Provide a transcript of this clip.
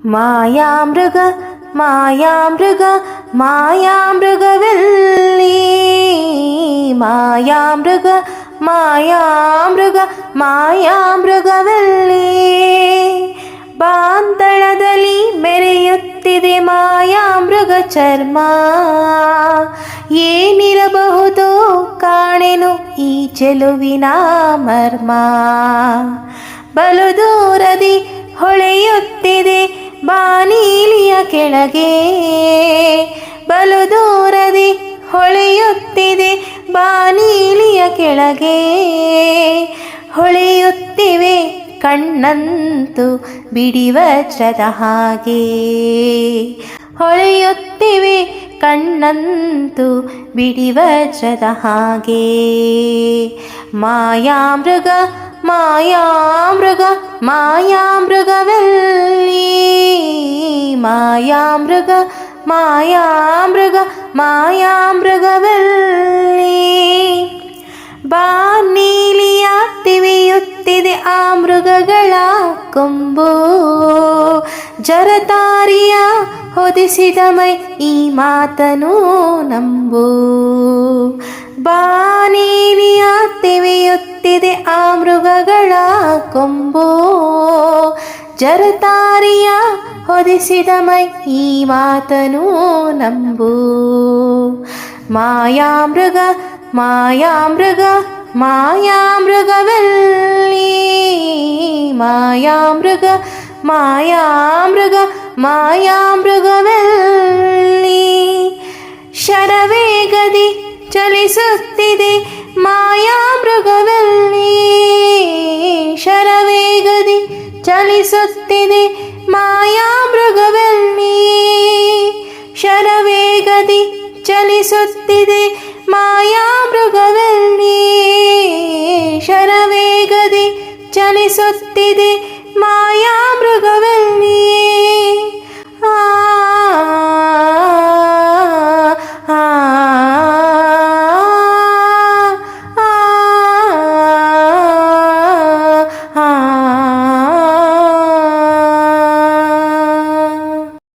ಮಾಯಾಮೃಗ ಮಾಯಾಮೃಗ ಮಾಯಾಮೃಗವೆಲ್ಲಿ ಮಾಯಾಮೃಗ ಮಾಯಾಮೃಗ ಮಾಯಾಮೃಗವೆಲ್ಲಿ ಬಾಂತಳದಲ್ಲಿ ಮೆರೆಯುತ್ತಿದೆ ಮಾಯಾಮೃಗ ಚರ್ಮ ಏನಿರಬಹುದು ಕಾಣೆನು ಈ ಚೆಲುವಿನ ಮರ್ಮ ಬಲು ದೂರದಿ ಹೊಳೆಯುತ್ತಿದೆ ಬಾನೀಲಿಯ ಕೆಳಗೆ ಬಲು ದೂರದಿ ಹೊಳೆಯುತ್ತಿದೆ ಬಾನೀಲಿಯ ಕೆಳಗೆ ಹೊಳೆಯುತ್ತಿವೆ ಕಣ್ಣಂತೂ ಬಿಡಿವಜ್ರದ ಹಾಗೆ ಹೊಳೆಯುತ್ತಿವೆ ಕಣ್ಣಂತೂ ಬಿಡಿವಜ್ರದ ಹಾಗೆ ಮಾಯಾಮೃಗ ಮಾಯಾಮೃಗ ಮಾಯಾಮೃಗವೆಲ್ಲಿ ಮಾಯಾಮೃಗ ಮಾಯಾಮೃಗ ಮಾಯಾಮೃಗವೆಲ್ಲಿ ಬಾನೀಲಿಯ ತಿವಿಯುತ್ತಿದೆ ಆ ಮೃಗಗಳ ಕೊಂಬು ಜರತಾರಿಯ ಹೊದಿಸಿದ ಮೈ ಈ ಮಾತನು ನಂಬು ಬಾನೀಲಿಯ ತಿವಿಯುತ್ತಿದೆ ಆ ಮೃಗಗಳ ಕೊಂಬು ಜರತಾರಿಯ ಹೊದಿಸಿದ ಮೈ ಈ ಮಾತನು ನಂಬು ಮಾಯಾಮೃಗ ಮಾಯಾಮೃಗ ಮಾಯಾಮೃಗವೆಲ್ಲಿ ಮಾಯಾಮೃಗ ಮಾಯಾಮೃಗ ಮಾಯಾಮೃಗವೆಲ್ಲಿ ಶರವೇಗದಿ ಚಲಿಸುತ್ತಿದೆ ಮಾಯಾಮೃಗವೆಲ್ಲಿ ಶರವೇಗದಿ ಚಲಿಸುತ್ತಿದೆ ಮಾಯಾಮೃಗವೆಲ್ಲಿ ಶರವೇಗದಿ ಚಲಿಸುತ್ತಿದೆ ಮಾಯಾ